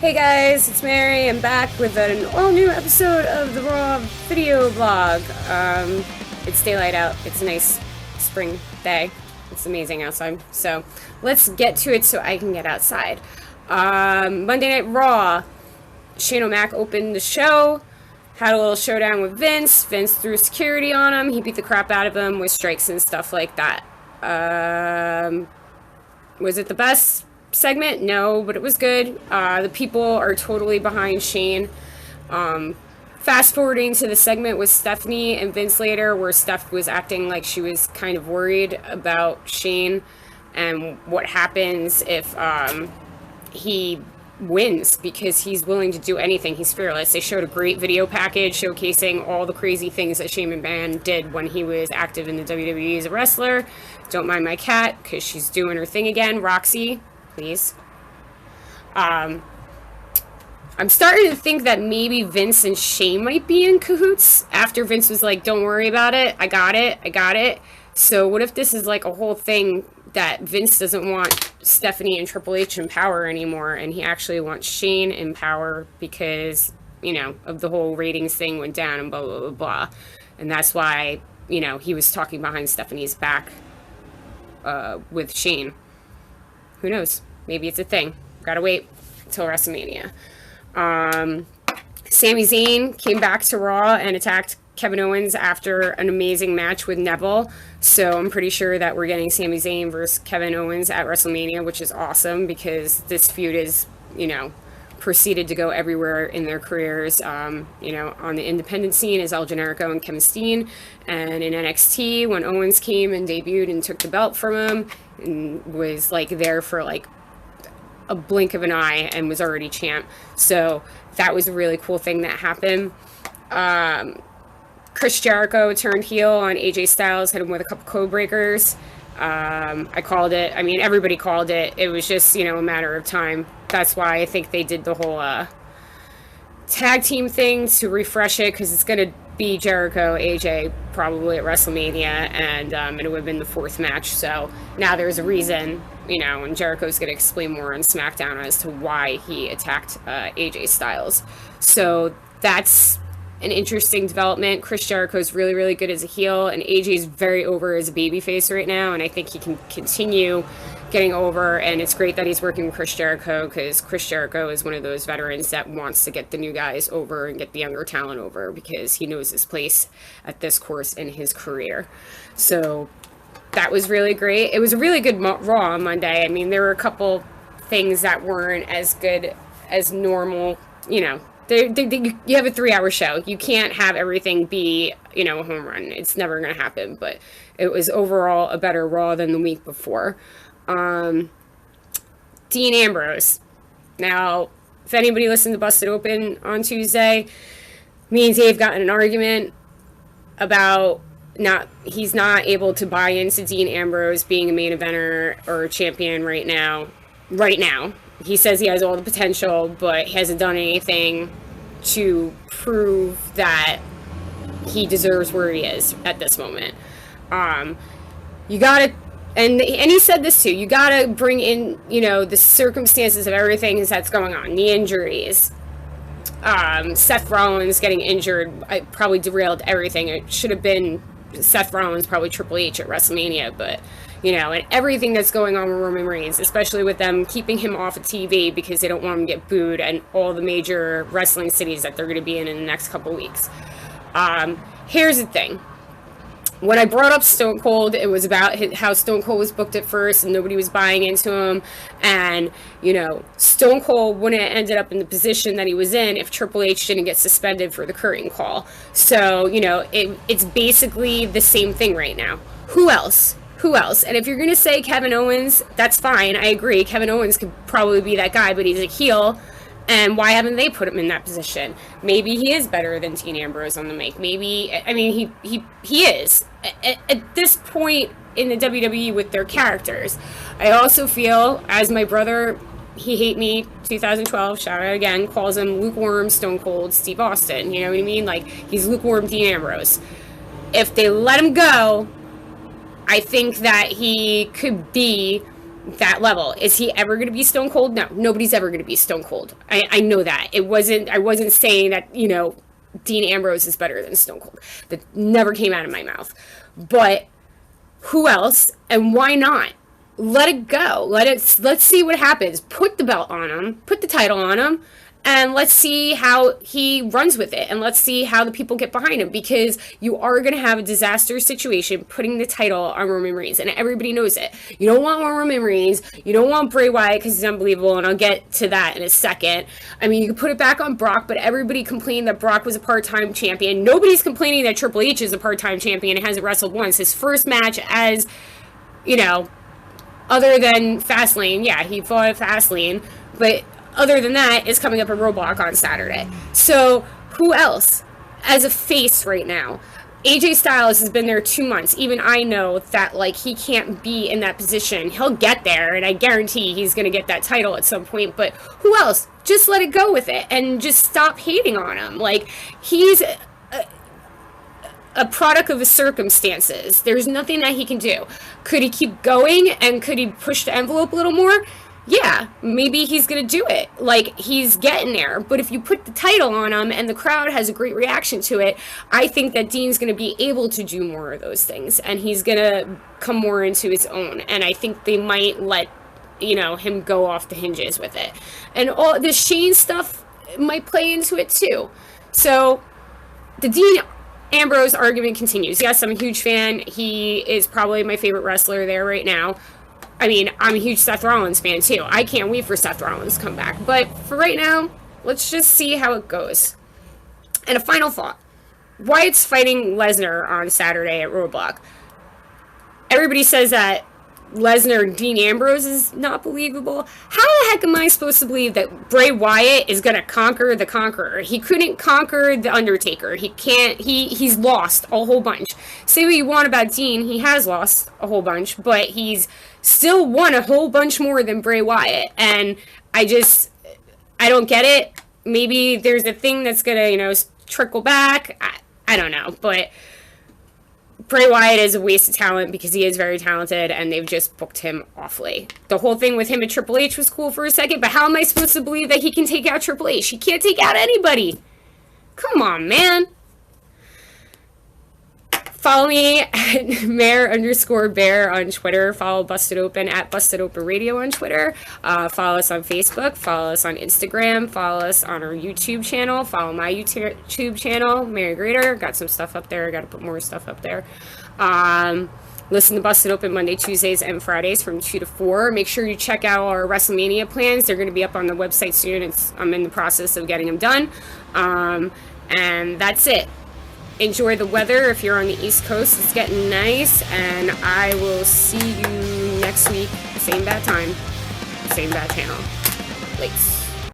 Hey guys, it's Mary. I'm back with an all-new episode of the Raw video blog. It's daylight out. It's a nice spring day. It's amazing outside. So let's get to it so I can get outside. Monday Night Raw. Shane O'Mac opened the show. Had a little showdown with Vince. Vince threw security on him. He beat the crap out of him with strikes and stuff like that. Was it the best segment? No, but it was good. The people are totally behind Shane. Fast forwarding to the segment with Stephanie and Vince later, where Steph was acting like she was kind of worried about Shane and what happens if he wins, because he's willing to do anything. He's fearless. They showed a great video package showcasing all the crazy things that Shane McMahon did when he was active in the WWE as a wrestler. Don't mind my cat because she's doing her thing again. Roxy, please. I'm starting to think that maybe Vince and Shane might be in cahoots after Vince was like, don't worry about it. I got it. So what if this is like a whole thing that Vince doesn't want Stephanie and Triple H in power anymore, and he actually wants Shane in power because, you know, of the whole ratings thing went down and blah, blah, blah, blah. And that's why, you know, he was talking behind Stephanie's back with Shane. Who knows? Maybe it's a thing. Gotta wait until WrestleMania. Sami Zayn came back to Raw and attacked Kevin Owens after an amazing match with Neville. So I'm pretty sure that we're getting Sami Zayn versus Kevin Owens at WrestleMania, which is awesome because this feud is, you know, proceeded to go everywhere in their careers. You know, on the independent scene is El Generico and Kevin Steen, and in NXT when Owens came and debuted and took the belt from him and was like there for like a blink of an eye and was already champ. So that was a really cool thing that happened. Chris Jericho turned heel on AJ Styles, hit him with a couple code breakers. I called it. I mean, everybody called it. It was just, you know, a matter of time. That's why I think they did the whole tag team thing to refresh it, because it's going to be Jericho, AJ, probably at WrestleMania, and it would have been the fourth match. So now there's a reason, you know, and Jericho's going to explain more on SmackDown as to why he attacked AJ Styles. So that's an interesting development. Chris Jericho's really, really good as a heel, and AJ's very over as a babyface right now, and I think he can continue getting over, and it's great that he's working with Chris Jericho, because Chris Jericho is one of those veterans that wants to get the new guys over and get the younger talent over, because he knows his place at this course in his career. So that was really great. It was a really good Raw on Monday. I mean, there were a couple things that weren't as good as normal, you know. You have a 3-hour show. You can't have everything be, you know, a home run. It's never going to happen. But it was overall a better Raw than the week before. Dean Ambrose. Now, if anybody listened to Busted Open on Tuesday, me and Dave got in an argument about he's not able to buy into Dean Ambrose being a main eventer or a champion right now. He says he has all the potential, but hasn't done anything to prove that he deserves where he is at this moment. You gotta, and he said this too, you gotta bring in, you know, the circumstances of everything that's going on, the injuries. Seth Rollins getting injured, I probably derailed everything. It should have been Seth Rollins, probably Triple H at WrestleMania, but you know, and everything that's going on with Roman Reigns, especially with them keeping him off of TV because they don't want him to get booed, and all the major wrestling cities that they're going to be in the next couple weeks. Here's the thing. When I brought up Stone Cold, it was about how Stone Cold was booked at first and nobody was buying into him. And, you know, Stone Cold wouldn't have ended up in the position that he was in if Triple H didn't get suspended for the curtain call. So, you know, it's basically the same thing right now. Who else? And if you're going to say Kevin Owens, that's fine. I agree. Kevin Owens could probably be that guy, but he's a heel. And why haven't they put him in that position? Maybe he is better than Dean Ambrose on the mic. Maybe, I mean, he is. At this point in the WWE with their characters. I also feel, as my brother, he hate me, 2012, shout out again, calls him lukewarm Stone Cold Steve Austin. You know what I mean? Like, he's lukewarm Dean Ambrose. If they let him go, I think that he could be that level. Is he ever going to be Stone Cold? No, nobody's ever going to be Stone Cold. I know that. I wasn't saying that, Dean Ambrose is better than Stone Cold. That never came out of my mouth. But who else, and why not? Let it go. Let's see what happens. Put the belt on him, put the title on him, and let's see how he runs with it, and let's see how the people get behind him, because you are going to have a disaster situation putting the title on Roman Reigns, and everybody knows it. You don't want Roman Reigns, you don't want Bray Wyatt because he's unbelievable, and I'll get to that in a second. I mean, you can put it back on Brock, but everybody complained that Brock was a part-time champion. Nobody's complaining that Triple H is a part-time champion and hasn't wrestled once. His first match as, other than Fastlane, yeah, he fought at Fastlane, but other than that, is coming up at Roadblock on Saturday. So, who else? As a face right now, AJ Styles has been there 2 months. Even I know that, he can't be in that position. He'll get there, and I guarantee he's going to get that title at some point. But who else? Just let it go with it, and just stop hating on him. He's a product of his circumstances. There's nothing that he can do. Could he keep going, and could he push the envelope a little more? Yeah, maybe he's going to do it. He's getting there. But if you put the title on him and the crowd has a great reaction to it, I think that Dean's going to be able to do more of those things. And he's going to come more into his own. And I think they might let, him go off the hinges with it. And all the Shane stuff might play into it too. So, the Dean Ambrose argument continues. Yes, I'm a huge fan. He is probably my favorite wrestler there right now. I mean, I'm a huge Seth Rollins fan, too. I can't wait for Seth Rollins to come back. But for right now, let's just see how it goes. And a final thought. Wyatt's fighting Lesnar on Saturday at Roadblock. Everybody says that Lesnar and Dean Ambrose is not believable. How the heck am I supposed to believe that Bray Wyatt is going to conquer the Conqueror? He couldn't conquer the Undertaker. He can't. He's lost a whole bunch. Say what you want about Dean, he has lost a whole bunch, but he's still won a whole bunch more than Bray Wyatt. And I don't get it. Maybe there's a thing that's going to, trickle back. I don't know, but Bray Wyatt is a waste of talent because he is very talented, and they've just booked him awfully. The whole thing with him and Triple H was cool for a second, but how am I supposed to believe that he can take out Triple H? He can't take out anybody. Come on, man. Follow me at mayor_bear on Twitter. Follow Busted Open at Busted Open Radio on Twitter. Follow us on Facebook. Follow us on Instagram. Follow us on our YouTube channel. Follow my YouTube channel, Mary Grader. Got some stuff up there. Got to put more stuff up there. Listen to Busted Open Monday, Tuesdays, and Fridays from 2 to 4. Make sure you check out our WrestleMania plans. They're going to be up on the website soon. I'm in the process of getting them done. And that's it. Enjoy the weather if you're on the East Coast. It's getting nice, and I will see you next week. Same bad time, same bad channel. Lates.